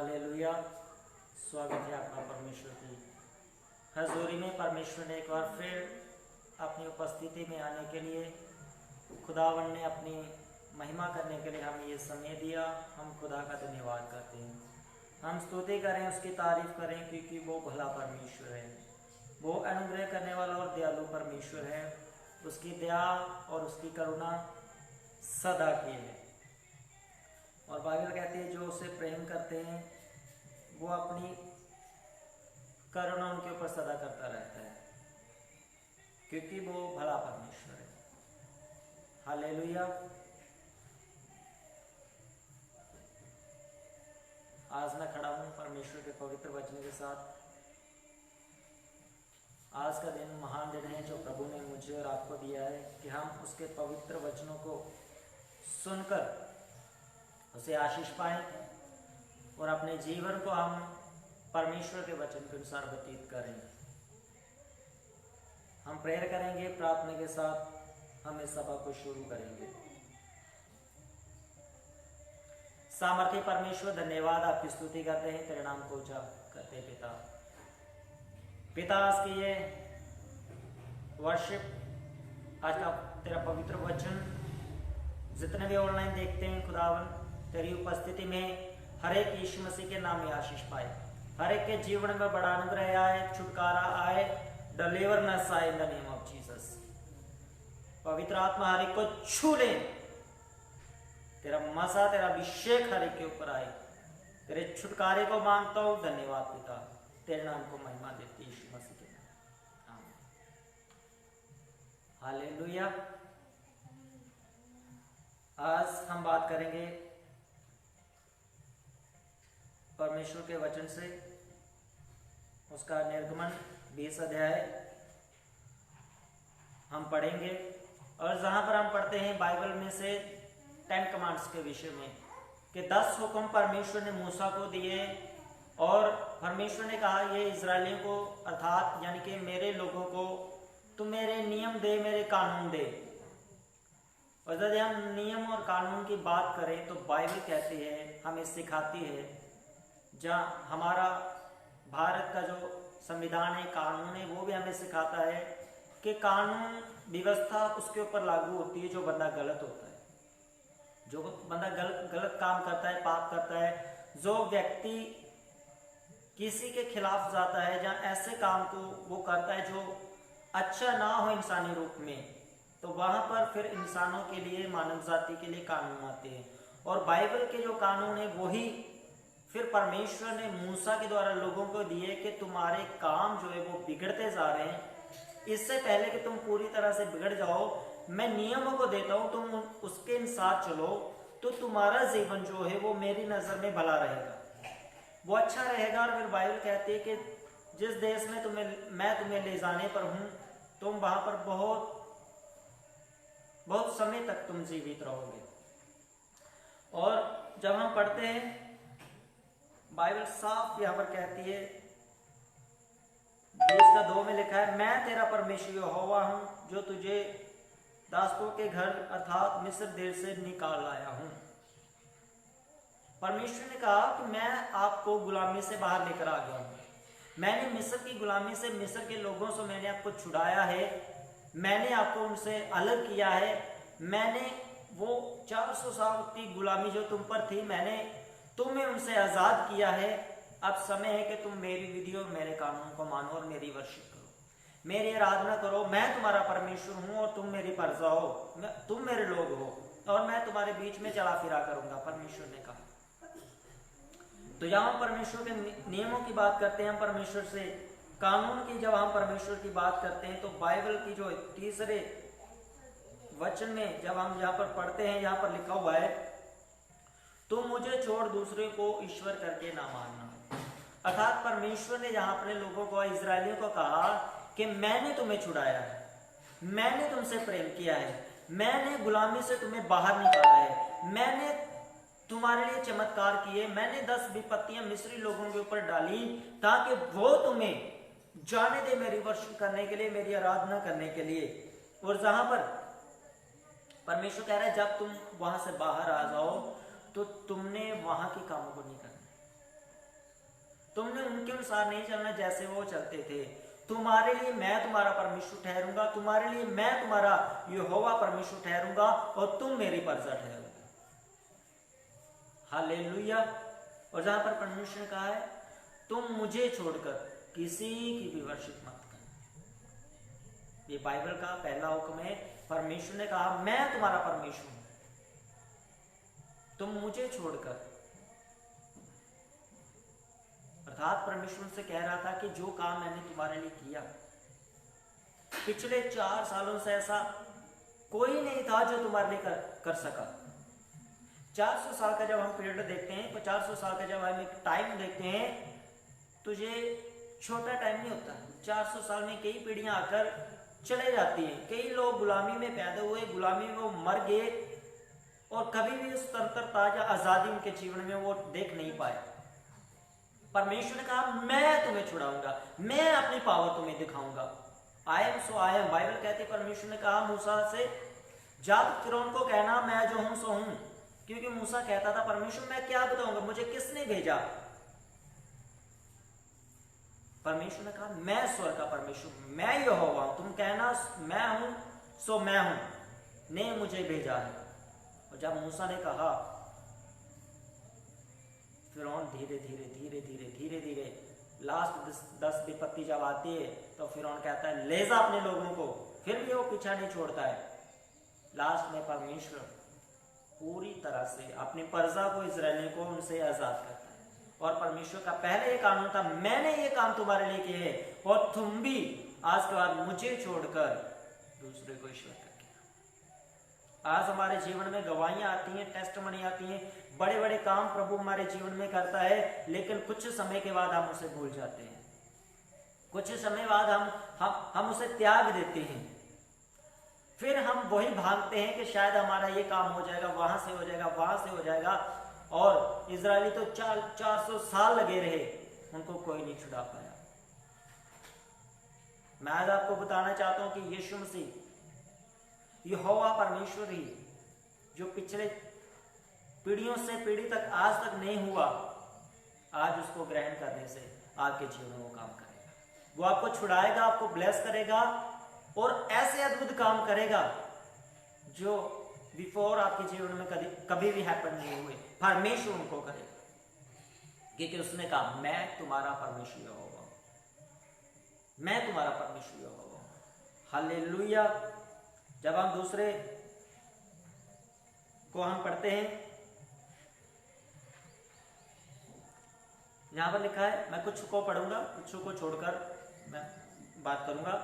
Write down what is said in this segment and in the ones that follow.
Hallelujah. स्वागत है आपका परमेश्वर की हजूरी में। परमेश्वर ने एक बार फिर अपनी उपस्थिति में आने के लिए, खुदावन ने अपनी महिमा करने के लिए हमें ये समय दिया। हम खुदा का धन्यवाद करते हैं, हम स्तुति करें, उसकी तारीफ करें, क्योंकि वो भला परमेश्वर है, वो अनुग्रह करने वाला और दयालु परमेश्वर है। उसकी दया और उसकी करुणा सदा की है। और बाइबल कहती है जो उसे प्रेम करते हैं वो अपनी करुणा उनके ऊपर सदा करता रहता है, क्योंकि वो भला परमेश्वर है। हालेलुया। आज मैं खड़ा हूँ परमेश्वर के पवित्र वचन के साथ। आज का दिन महान दिन है जो प्रभु ने मुझे और आपको दिया है कि हम उसके पवित्र वचनों को सुनकर उसे आशीष पाएं और अपने जीवन को हम परमेश्वर के वचन के अनुसार व्यतीत करें। हम प्रेयर करेंगे, प्रार्थना के साथ हम इस सभा को शुरू करेंगे। सामर्थ्य परमेश्वर, धन्यवाद, आपकी स्तुति करते हैं, तेरे नाम को ऊंचा करते हैं पिता। आज की ये वर्शिप, आज का तेरा पवित्र वचन जितने भी ऑनलाइन देखते हैं खुदावन, तेरी उपस्थिति में हर एक यीशु मसीह के नाम में आशीष पाए, हर एक के जीवन में बड़ा अनुग्रह आए, छुटकारा आए, डिलीवरनेस आए इन द नेम ऑफ जीसस। पवित्र आत्मा हर एक को छू ले, तेरा मसा, तेरा अभिषेक हर एक के ऊपर आए। तेरे छुटकारे को मांगता हूं। धन्यवाद पिता, तेरे नाम को महिमा देती यीशु मसीह के नाम। आमीन। हालेलुया। आज हम बात करेंगे परमेश्वर के वचन से, उसका निर्गमन 20 अध्याय हम पढ़ेंगे। और जहां पर हम पढ़ते हैं बाइबल में से 10 कमांड्स के विषय में, कि 10 हुक्म परमेश्वर ने मूसा को दिए और परमेश्वर ने कहा ये इजरायलियों को, अर्थात यानी कि मेरे लोगों को, तू मेरे नियम दे, मेरे कानून दे। और जब हम नियम और कानून की बात करें तो बाइबल कहती है, हमें सिखाती है, जहाँ हमारा भारत का जो संविधान है, कानून है, वो भी हमें सिखाता है कि कानून व्यवस्था उसके ऊपर लागू होती है जो बंदा गलत होता है, जो बंदा गलत काम करता है, पाप करता है, जो व्यक्ति किसी के खिलाफ जाता है, जहाँ ऐसे काम को वो करता है जो अच्छा ना हो इंसानी रूप में, तो वहां पर फिर इंसानों के लिए, मानव जाति के लिए कानून आते हैं। और बाइबल के जो कानून है वही फिर परमेश्वर ने मूसा के द्वारा लोगों को दिए कि तुम्हारे काम जो है वो बिगड़ते जा रहे हैं। इससे पहले कि तुम पूरी तरह से बिगड़ जाओ, मैं नियमों को देता हूं, तुम उसके अनुसार चलो तो तुम्हारा जीवन जो है वो मेरी नजर में भला रहेगा, वो अच्छा रहेगा। और फिर बाइबल कहती है कि जिस देश में मैं तुम्हें ले जाने पर हूं, तुम वहां पर बहुत समय तक तुम जीवित रहोगे। और जब हम पढ़ते हैं, बाइबल साफ यहां पर कहती है, 20:2 में लिखा है, मैं तेरा परमेश्वर यहोवा हूं जो तुझे दासों के घर अर्थात मिस्र देश से निकाल लाया हूं। परमेश्वर ने कहा कि मैं आपको गुलामी से बाहर लेकर आ गया हूं, मैंने मिस्र की गुलामी से, मिस्र के लोगों से मैंने आपको छुड़ाया है, मैंने आपको उनसे अलग किया है, मैंने वो 400 साल की गुलामी जो तुम पर थी, मैंने तुम्हें उनसे आजाद किया है। अब समय है कि तुम मेरी विधि और मेरे कानून को मानो और मेरी वर्शिप करो, मेरी आराधना करो। मैं तुम्हारा परमेश्वर हूं और तुम मेरी प्रजा हो, तुम मेरे लोग हो, और मैं तुम्हारे बीच में चला फिरा करूंगा, परमेश्वर ने कहा। तो यहां परमेश्वर के नियमों की बात करते हैं हम, परमेश्वर से कानून की जब हम परमेश्वर की बात करते हैं, तो बाइबल की जो तीसरे वचन में जब हम यहाँ पर पढ़ते हैं, यहाँ पर लिखा हुआ है, तुम मुझे छोड़ दूसरे को ईश्वर करके ना मानना। अर्थात परमेश्वर ने यहाँ अपने लोगों को, इजरायलियों को कहा कि मैंने तुम्हें छुड़ाया है, मैंने तुमसे प्रेम किया है, मैंने गुलामी से तुम्हें बाहर निकाला है, मैंने तुम्हारे लिए चमत्कार किए, मैंने 10 विपत्तियां मिस्री लोगों के ऊपर डाली ताकि वो तुम्हें जाने दे मेरी वर्शिप करने के लिए, मेरी आराधना करने के लिए। और जहां पर परमेश्वर कह रहा है जब तुम वहां से बाहर आ जाओ तो तुमने वहां के कामों को नहीं करना, तुमने उनके अनुसार नहीं चलना जैसे वो चलते थे। तुम्हारे लिए मैं तुम्हारा परमेश्वर ठहरूंगा, तुम्हारे लिए मैं तुम्हारा यहोवा परमेश्वर ठहरूंगा और तुम मेरी प्रजा ठहरोगे। हालेलुया। और जहां पर परमेश्वर ने कहा है तुम मुझे छोड़कर किसी की भी वर्शिप मत कर। ये बाइबल का पहला हुक्म है। परमेश्वर ने कहा मैं तुम्हारा परमेश्वर हूं, तुम मुझे छोड़कर। अर्थात परमेश्वर से कह रहा था कि जो काम मैंने तुम्हारे लिए किया, पिछले 4 सालों से ऐसा कोई नहीं था जो तुम्हारे लिए कर सका। 400 साल का जब हम पीरियड देखते हैं, 400 साल का जब हम एक टाइम देखते हैं, तो ये छोटा टाइम नहीं होता। 400 साल में कई पीढ़ियां आकर चले जाती हैं। कई लोग गुलामी में पैदा हुए, गुलामी में वो मर गए और कभी भी उस स्वतंत्रता या आजादी उनके जीवन में वो देख नहीं पाए। परमेश्वर ने कहा मैं तुम्हें छुड़ाऊंगा, मैं अपनी पावर तुम्हें दिखाऊंगा। I am so I am. Bible कहती है परमेश्वर ने कहा मूसा से, जब फिरौन को कहना मैं जो हूं सो हूं, क्योंकि मूसा कहता था परमेश्वर मैं क्या बताऊंगा, मुझे किसने भेजा। परमेश्वर ने कहा मैं स्वर्ग का परमेश्वर, मैं यहोवा हूं। तुम कहना मैं हूं सो मैं हूं, ने मुझे भेजा है। और जब मूसा ने कहा, फिरौन धीरे धीरे धीरे धीरे धीरे धीरे लास्ट 10 विपत्ति जब आती है तो फिरौन कहता है ले जा अपने लोगों को, फिर भी वो पीछा नहीं छोड़ता है। लास्ट में परमेश्वर पूरी तरह से अपनी प्रजा को, इजरायलियों को उनसे आजाद करता है। और परमेश्वर का पहले ये कानून था मैंने ये काम तुम्हारे लिए किए हैं और तुम भी आज के बाद मुझे छोड़कर दूसरे को ईश्वर करके। आज हमारे जीवन में गवाहियां आती हैं, टेस्टमनी आती हैं, बड़े बड़े काम प्रभु हमारे जीवन में करता है, लेकिन कुछ समय के बाद हम उसे भूल जाते हैं। कुछ समय बाद हम उसे त्याग देते हैं। फिर हम वही भागते हैं कि शायद हमारा ये काम हो जाएगा, वहां से हो जाएगा, वहां से हो जाएगा। और इजरायली तो 400 साल लगे रहे, उनको कोई नहीं छुड़ा पाया। मैं आज आपको बताना चाहता हूं कि यीशु मसीह यहोवा परमेश्वर ही जो पिछले पीढ़ियों से पीढ़ी तक आज तक नहीं हुआ, आज उसको ग्रहण करने से आपके जीवन में वो काम करेगा। वो आपको छुड़ाएगा, आपको ब्लेस करेगा और ऐसे अद्भुत काम करेगा जो बिफोर आपके जीवन में कभी भी हैपन नहीं हुए। परमेश्वर उनको करेगा, क्योंकि उसने कहा मैं तुम्हारा परमेश्वर होगा, मैं तुम्हारा परमेश्वर होगा। हालेलुया। जब हम दूसरे को हम पढ़ते हैं, यहां पर लिखा है, मैं कुछ को पढ़ूंगा, कुछ को छोड़कर मैं बात करूंगा।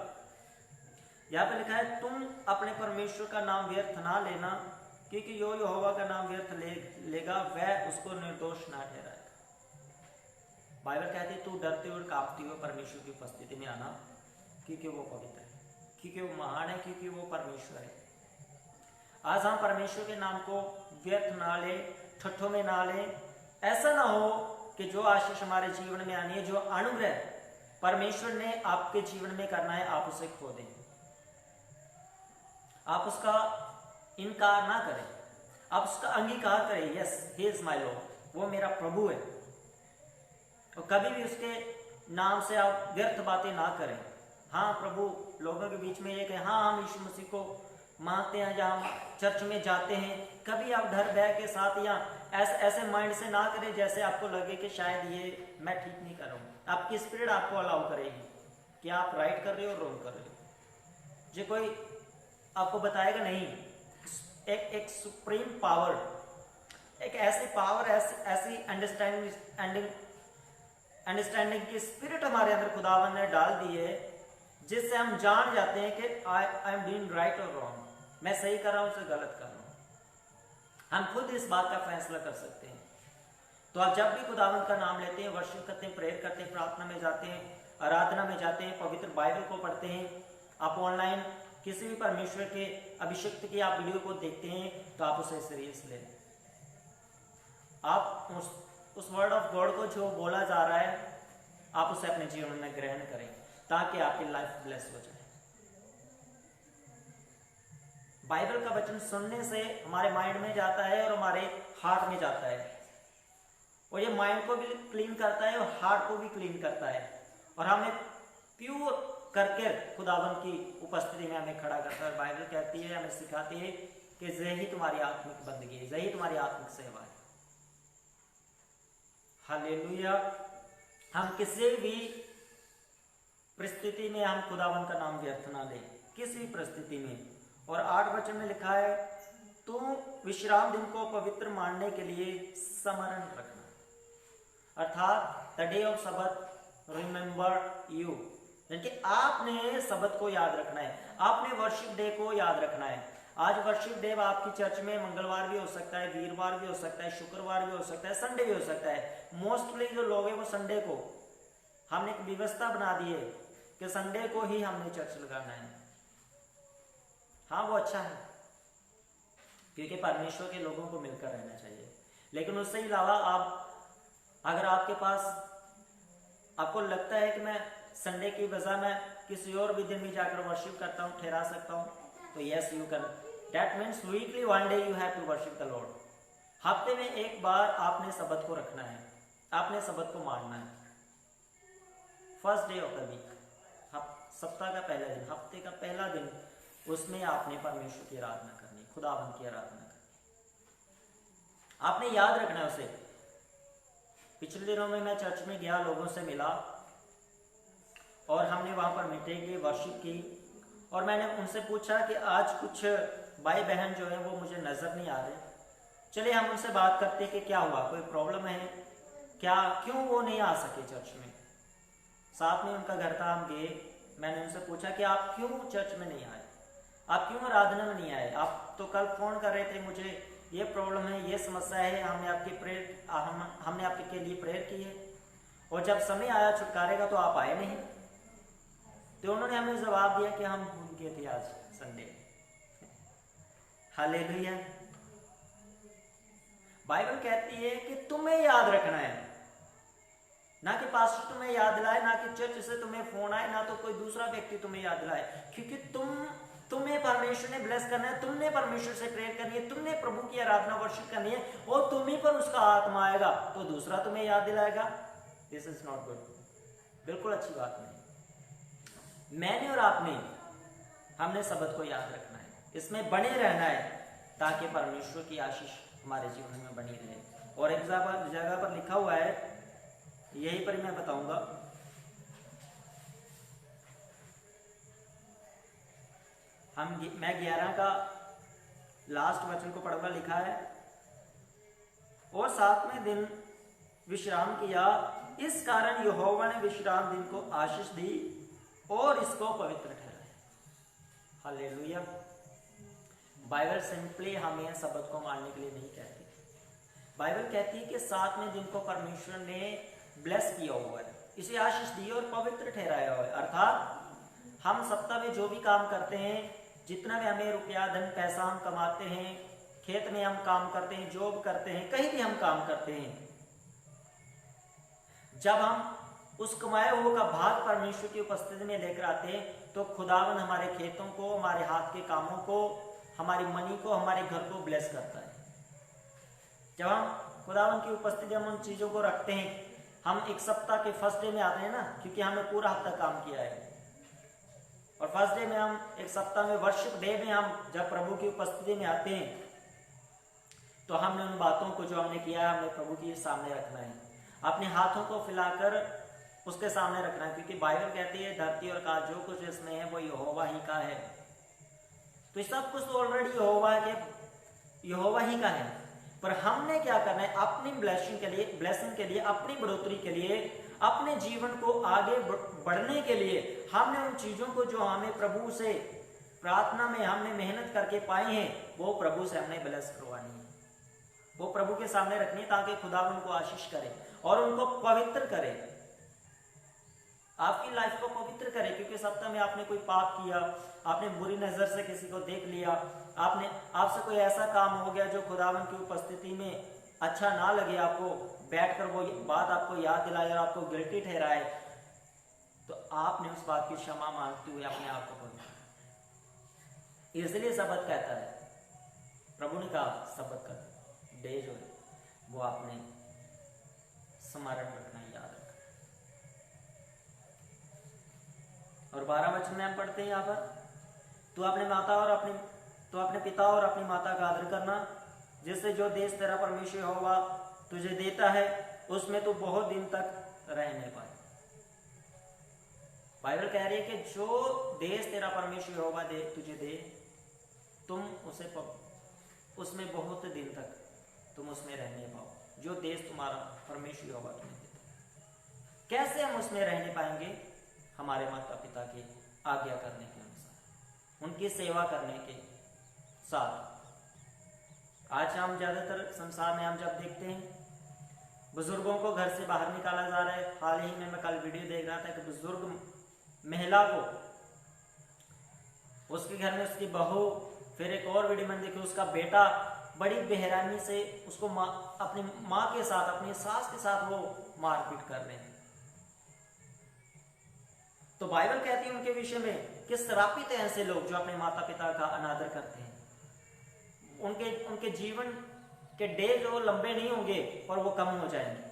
यहां पर लिखा है तुम अपने परमेश्वर का नाम व्यर्थ ना लेना, क्योंकि यो यहोवा का नाम व्यर्थ लेगा वह उसको निर्दोष ना ठहराएगा। बाइबल कहती है तू डरते हुए कांपते हुए परमेश्वर की उपस्थिति में आना, क्योंकि वो पवित्र है, क्योंकि वो महान है, क्योंकि वो परमेश्वर है। आज हम परमेश्वर के नाम को व्यर्थ ना ले, ठट्ठों में ना ले। ऐसा ना हो कि जो आशीष हमारे जीवन में आनी है, जो अनुग्रह परमेश्वर ने आपके जीवन में करना है, आप उसे खो दें। आप उसका इनकार ना करें, आप उसका अंगीकार करें। Yes he is my Lord, वो मेरा प्रभु है। और कभी भी उसके नाम से आप व्यर्थ बातें ना करें। हाँ, प्रभु लोगों के बीच में ये कि हाँ हम यीशु मसीह को मानते हैं, या हम चर्च में जाते हैं, कभी आप डर भय के साथ या ऐसे माइंड से ना करें जैसे आपको लगे कि शायद ये मैं ठीक नहीं कर रहा हूँ। आपकी स्पिरिट आपको अलाउ करेगी कि आप राइट कर रहे हो, रॉन्ग कर रहे हो। जो कोई आपको बताएगा नहीं। एक सुप्रीम पावर, एक ऐसी पावर, ऐसी अंडरस्टैंडिंग की स्पिरिट हमारे अंदर खुदावन ने डाल दी है, जिससे हम जान जाते हैं कि आई एम डूइंग राइट और रॉन्ग, मैं सही कर रहा हूं, उसे गलत कर रहा हूं। हम खुद इस बात का फैसला कर सकते हैं। तो आप जब भी खुदावन का नाम लेते हैं, वर्शिप करते हैं, प्रेयर करते हैं, प्रार्थना में जाते हैं, आराधना में जाते हैं, पवित्र बाइबल को पढ़ते हैं, आप ऑनलाइन किसी भी परमेश्वर के अभिषिक्त की आप वीडियो को देखते हैं, तो आप उसे सीरियस लें। आप उस वर्ड ऑफ गॉड को जो बोला जा रहा है, आप उसे अपने जीवन में ग्रहण करें, ताकि आपकी लाइफ ब्लेस हो जाए। बाइबल का वचन सुनने से हमारे माइंड में जाता है और हमारे हार्ट में जाता है, और ये माइंड को भी क्लीन करता है और हार्ट को भी क्लीन करता है, और हमें प्योर करके खुदावन की उपस्थिति में हमें खड़ा करता है। बाइबल कहती है, हमें सिखाती है कि यही तुम्हारी आत्मिक बंदगी है, यही तुम्हारी आत्मिक सेवा है। हालेलुया। हम किसी भी परिस्थिति में हम खुदावन का नाम व्यर्थ ना लें, किसी भी परिस्थिति में। और 8 वचन में लिखा है, तुम विश्राम दिन को पवित्र मानने के लिए स्मरण रखना, अर्थात the day of Sabbath remember you, यानी कि आपने सबत को याद रखना है, आपने वर्शिप डे को याद रखना है। आज वर्शिप डे आपकी चर्च में मंगलवार भी हो सकता है, वीरवार भी हो सकता है, शुक्रवार भी हो सकता है, संडे भी हो सकता है। मोस्टली जो लोग हैं वो संडे को, हमने एक व्यवस्था बना दी है कि संडे को ही हमने चर्च लगाना है। हाँ, वो अच्छा है, क्योंकि परमेश्वर के लोगों को मिलकर रहना चाहिए। लेकिन उससे अलावा आप, अगर आपके पास, आपको लगता है कि मैं संडे की बजाय मैं किसी और भी दिन भी जाकर वर्शिप करता हूँ, ठहरा सकता हूँ, तो yes you can. That means weekly one day you have to worship the lord. हफ्ते में एक बार आपने सबत को रखना है, आपने सबत को मानना है। First day of the week, सप्ताह का पहला दिन, हफ्ते का पहला दिन, उसमें आपने परमेश्वर की आराधना करनी, खुदावन की आराधना करनी, आपने याद रखना है उसे। पिछले दिनों में मैं चर्च में गया, लोगों से मिला, और हमने वहां पर मीटिंग की, वर्शिप की, और मैंने उनसे पूछा कि आज कुछ भाई बहन जो है वो मुझे नजर नहीं आ रहे, चलिए हम उनसे बात करते कि क्या हुआ, कोई प्रॉब्लम है क्या, क्यों वो नहीं आ सके चर्च में। साथ में उनका घर था, हम गए, मैंने उनसे पूछा कि आप क्यों चर्च में नहीं आए, आप क्यों आराधना में नहीं आए, आप तो कल फोन कर रहे थे मुझे ये प्रॉब्लम है, ये समस्या है, हमने आपके के लिए प्रेयर की है, और जब समय आया छुटकारे का तो आप आए नहीं। तो उन्होंने हमें जवाब दिया कि हम भूल गए थे आज संडे। हालेलुया। बाइबल कहती है कि तुम्हें याद रखना है, ना कि पास्टर तुम्हें याद दिलाए, ना कि चर्च से तुम्हें फोन आए, ना तो कोई दूसरा व्यक्ति तुम्हें याद दिलाए, क्योंकि तुम्हें परमेश्वर ने ब्लेस करना है, तुमने परमेश्वर से प्रेयर करनी है, तुमने प्रभु की आराधना वर्शिप करनी है, और तुम ही पर उसका आत्मा आएगा तो दूसरा तुम्हें याद दिलाएगा। दिस इज नॉट गुड, बिल्कुल अच्छी बात नहीं। मैंने और आपने, हमने सबत को याद रखना है, इसमें बने रहना है, ताकि परमेश्वर की आशीष हमारे जीवन में बनी रहे। और एक जगह पर लिखा हुआ है, यही पर मैं बताऊंगा, मैं 11 का लास्ट वचन को पढ़ूंगा। लिखा है, और 7वें दिन विश्राम किया, इस कारण यहोवा ने विश्राम दिन को आशीष दी और इसको पवित्र ठहराया। हालेलुया। बाइबल सिंपली हमें सबत को मानने के लिए नहीं कहती, बाइबल कहती है कि 7वें दिन को परमेश्वर ने ब्लेस किया हुआ है, इसे आशीष दी और पवित्र ठहराया हुआ है। अर्थात हम सप्ताह में जो भी काम करते हैं, जितना भी हमें रुपया धन पैसा हम कमाते हैं, खेत में हम काम करते हैं, जॉब करते हैं, कहीं भी हम काम करते हैं, जब हम उस कमाए हुए का भाग परमेश्वर की उपस्थिति में लेकर आते हैं, तो खुदावन हमारे खेतों को, हमारे हाथ के कामों को, हमारी मनी को, हमारे घर को ब्लेस करता है। जब हम खुदावन की उपस्थिति में उन चीजों को रखते हैं, हम एक सप्ताह के फर्स्ट डे में आते हैं ना, क्योंकि हमने पूरा हफ्ता काम किया है, और फर्स्ट डे में हम एक सप्ताह में वर्शिप डे में हम जब प्रभु की उपस्थिति में आते हैं, तो हमने उन बातों को जो हमने किया है, हमने प्रभु के सामने रखना है, अपने हाथों को फैलाकर उसके सामने रखना है, क्योंकि बाइबल कहती है धरती और काज जो कुछ इसमें है वो यहोवा ही का है। तो सब कुछ तो ऑलरेडी यहोवा ही का है, पर हमने क्या करना है, अपनी ब्लेसिंग के लिए, अपनी बढ़ोतरी के लिए, अपने जीवन को आगे बढ़ने के लिए, हमने उन चीजों को जो हमें प्रभु से प्रार्थना में हमने मेहनत करके पाई हैं, वो प्रभु से हमने ब्लेस करवानी है, वो प्रभु के सामने रखनी है, ताकि खुदा उनको आशीष करे और उनको पवित्र करे, आपकी लाइफ को पवित्र करे। क्योंकि सप्ताह में आपने कोई पाप किया, आपने बुरी नजर से किसी को देख लिया, आपसे कोई ऐसा काम हो गया जो खुदावन की उपस्थिति में अच्छा ना लगे, आपको बैठकर वो बात आपको याद दिलाए और आपको गिल्टी ठहराए, तो आपने उस बात की क्षमा मांगते हुए अपने आप को पवित्र। इसलिए सबत कहता है, प्रभु ने कहा सबत का डे जो है वो आपने स्मरण रखना, याद रखना। और 12 वचन में हम पढ़ते हैं यहाँ पर, तू अपने पिता और अपनी माता का आदर करना, जिससे जो देश तेरा परमेश्वर यहोवा तुझे देता है उसमें तू बहुत दिन तक रहने पाए। बाइबल कह रही है कि जो देश तेरा परमेश्वर यहोवा तुझे दे, तुम उसमें बहुत दिन तक तुम उसमें रहने पाओ, जो देश तुम्हारा परमेश्वर यहोवा तुम्हें देता। कैसे हम उसमें रहने पाएंगे? हमारे माता पिता की आज्ञा करने के अनुसार, उनकी सेवा करने के साथ। आज हम ज्यादातर संसार में हम जब देखते हैं बुजुर्गों को घर से बाहर निकाला जा रहा है। हाल ही में मैं कल वीडियो देख रहा था कि बुजुर्ग महिला को उसके घर में उसकी बहू, फिर एक और वीडियो मैंने देखी उसका बेटा बड़ी बेहरामी से उसको अपनी माँ के साथ, अपनी सास के साथ वो मारपीट कर रहे हैं। तो बाइबल कहती है उनके विषय में कि श्रापित हैं ऐसे लोग जो अपने माता पिता का अनादर करते हैं। उनके जीवन के डेज वो लंबे नहीं होंगे और वो कम हो जाएंगे,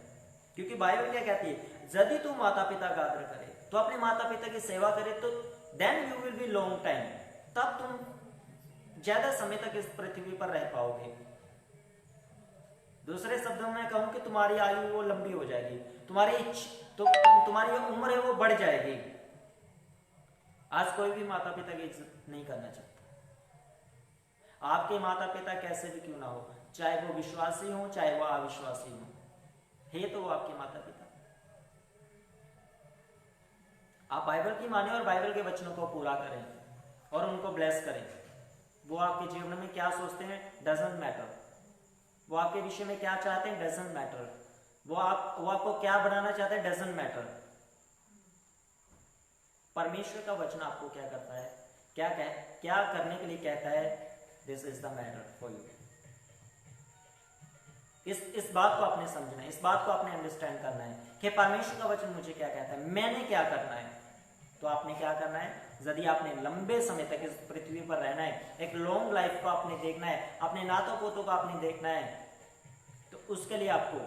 क्योंकि बाइबल क्या कहती है, यदि तू माता पिता का आदर करे, तो अपने माता पिता की सेवा करे, तो then you will be long time, तब तुम ज्यादा समय तक इस पृथ्वी पर रह पाओगे। दूसरे शब्दों में कहूं कि तुम्हारी आयु वो लंबी हो जाएगी, तुम्हारी उम्र है वो बढ़ जाएगी। आज कोई भी माता पिता की इज्जत नहीं करना चाहता। आपके माता पिता कैसे भी क्यों ना हो, चाहे वो विश्वासी हो चाहे वो अविश्वासी हो, है तो वो आपके माता पिता। आप बाइबल की माने और बाइबल के वचनों को पूरा करें और उनको ब्लेस करें। वो आपके जीवन में क्या सोचते हैं डजंट मैटर, वो आपके विषय में क्या चाहते हैं डजंट मैटर, वो आपको क्या बनाना चाहते हैं डजंट मैटर। परमेश्वर का वचन आपको क्या करता है, क्या करने के लिए कहता है, this is the matter for you. इस बात को आपने समझना है, इस बात को आपने अंडरस्टैंड करना है कि परमेश्वर का वचन मुझे क्या कहता है, मैंने क्या करना है। तो आपने क्या करना है, यदि आपने लंबे समय तक इस पृथ्वी पर रहना है, एक लॉन्ग लाइफ को आपने देखना है, अपने नातों पोतों को आपने देखना है, तो उसके लिए आपको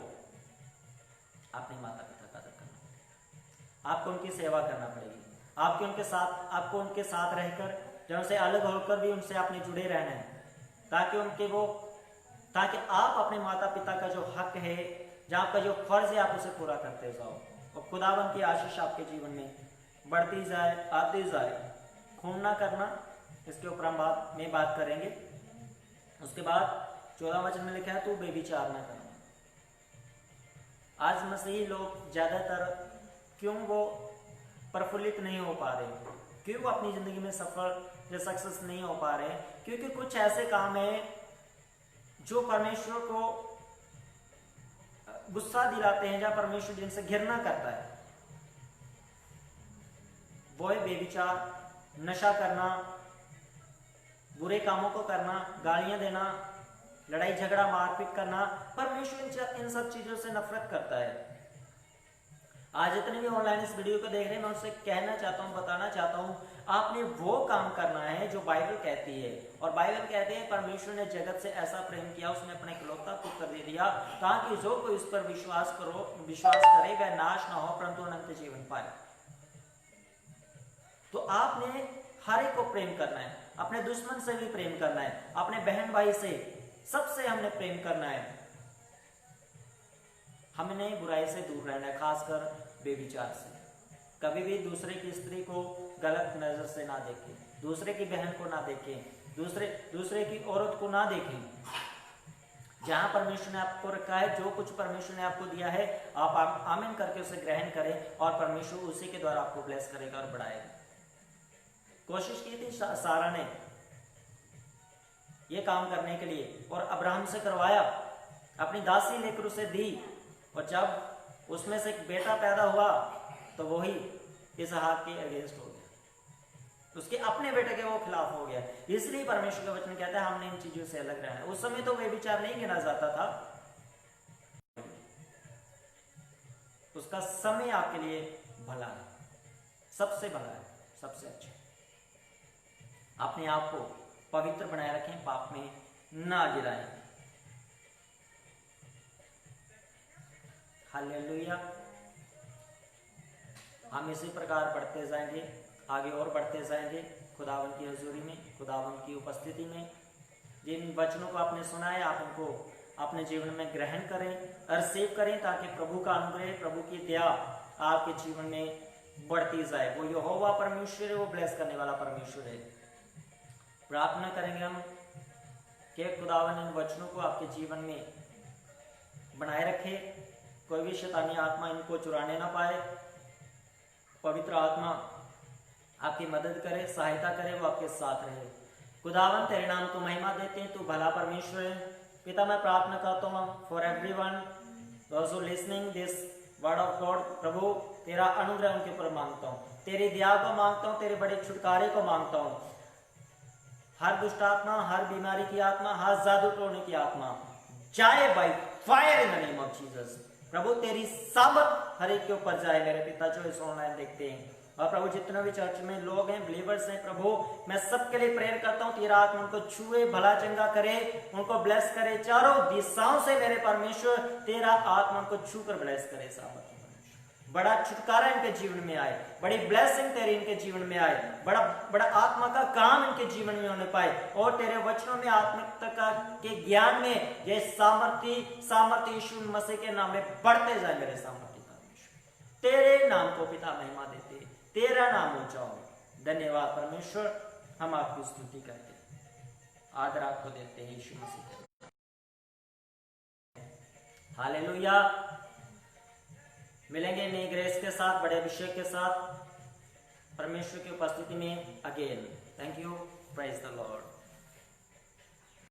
अपने माता पिता का आदर करना पड़ेगा, आपको उनकी सेवा करना पड़ेगी, आपको उनके साथ रहकर, जब उनसे अलग होकर भी उनसे आपने जुड़े रहना है, ताकि आप अपने माता पिता का जो हक है, जहाँ आपका जो फर्ज है, आप उसे पूरा करते जाओ और खुदावन की आशीष आपके जीवन में बढ़ती जाए, आती जाए। खून ना करना, इसके ऊपर हम बात करेंगे। उसके बाद 14 वचन में लिखा है तू बेविचार ना करना। आज मसीही लोग ज्यादातर क्यों वो प्रफुल्लित नहीं हो पा रहे, क्यों वो अपनी जिंदगी में सफल या सक्सेस नहीं हो पा रहे, क्योंकि कुछ ऐसे काम है जो परमेश्वर को गुस्सा दिलाते हैं, जहां परमेश्वर जिनसे घृणा करता है। वो है बेविचार, नशा करना, बुरे कामों को करना, गालियां देना, लड़ाई झगड़ा मारपीट करना। परमेश्वर इन सब चीजों से नफरत करता है। आज जितने भी ऑनलाइन इस वीडियो को देख रहे हैं, मैं उससे कहना चाहता हूं, बताना चाहता हूं, आपने वो काम करना है जो बाइबल कहती है। और बाइबल कहते हैं परमेश्वर ने जगत से ऐसा प्रेम किया, उसने अपने इकलौता पुत्र दे दिया, ताकि जो कोई उस पर विश्वास करे वह नाश ना हो परंतु अनंत जीवन पाए। तो आपने हर एक को प्रेम करना है, अपने दुश्मन से भी प्रेम करना है, अपने बहन भाई से, सबसे हमने प्रेम करना है। हमने बुराई से दूर रहना है, खासकर बेविचार से। कभी भी दूसरे की स्त्री को गलत नजर से ना देखें, दूसरे की बहन को ना देखें, दूसरे की औरत को ना देखें। जहां परमेश्वर ने आपको रखा है, जो कुछ परमेश्वर ने आपको दिया है, आप आमीन करके उसे ग्रहण करें और परमेश्वर उसी के द्वारा आपको ब्लेस करेगा और बढ़ाएगा। कोशिश की थी सारा ने ये काम करने के लिए और अब्राहम से करवाया, अपनी दासी लेकर उसे दी, और जब उसमें से एक बेटा पैदा हुआ तो वही इसहाक के अगेंस्ट हो गया, उसके अपने बेटे के वो खिलाफ हो गया। इसलिए परमेश्वर का वचन कहता है हमने इन चीजों से अलग रहना है। उस समय तो वे विचार नहीं गिना जाता था, उसका समय आपके लिए भला है, सबसे भला है, सबसे अच्छा। अपने आप को पवित्र बनाए रखें, पाप में ना गिराएं। हालेलुया। हम इसी प्रकार बढ़ते जाएंगे, आगे और बढ़ते जाएंगे खुदावन की हजूरी में, खुदावन की उपस्थिति में। जिन वचनों को आपने सुना है आप उनको अपने जीवन में ग्रहण करें और सेव करें, ताकि प्रभु का अनुग्रह, प्रभु की दया आपके जीवन में बढ़ती जाए। वो यहोवा परमेश्वर है, वो ब्लेस करने वाला परमेश्वर है। प्रार्थना करेंगे हम कि खुदावन इन वचनों को आपके जीवन में बनाए रखे, कोई भी शैतानी आत्मा इनको चुराने ना पाए। पवित्र आत्मा आपकी मदद करे, सहायता करे, वो आपके साथ रहे। खुदावन तेरे नाम को महिमा देते हैं, तू भला परमेश्वर है। पिता मैं प्रार्थना करता हूँ for everyone those who listening this word of God. प्रभु तेरा अनुग्रह उनके ऊपर मांगता हूँ, तेरी दया को मांगता हूँ, तेरे बड़े छुटकारे को मांगता हूँ। हर दुष्ट आत्मा, हर बीमारी की आत्मा, हर जादू टोने की आत्मा जाए by fire in the name of Jesus. प्रभु तेरी सामर्थ हर एक के ऊपर जाए मेरे पिता जो इस ऑनलाइन देखते हैं। और प्रभु जितने भी चर्च में लोग हैं, बिलीवर्स हैं, प्रभु मैं सबके लिए प्रेयर करता हूँ, तेरा आत्मा उनको छुए, भला चंगा करे, उनको ब्लेस करे। चारों दिशाओं से मेरे परमेश्वर तेरा आत्मा उनको छू कर ब्लेस करे। सामर्थ बड़ा छुटकारा इनके जीवन में आए, बड़ी ब्लेसिंग तेरी इनके जीवन में आए, बड़ा बड़ा आत्मा का काम इनके जीवन में होने पाए। और तेरे वचनों में आत्मिकता के ज्ञान में ये सामर्थ्य यीशु मसीह के नाम में बढ़ते जाए मेरे सामर्थ्य परमेश्वर। तेरे नाम को पिता महिमा देते, तेरा नाम ऊंचा हो। धन्यवाद परमेश्वर, हम आपकी स्तुति करते हैं, आदर आपको देते हैं यीशु मसीह के। हालेलुया। मिलेंगे नई ग्रेस के साथ, बड़े अभिषेक के साथ, परमेश्वर की उपस्थिति में again. Thank you, praise the Lord.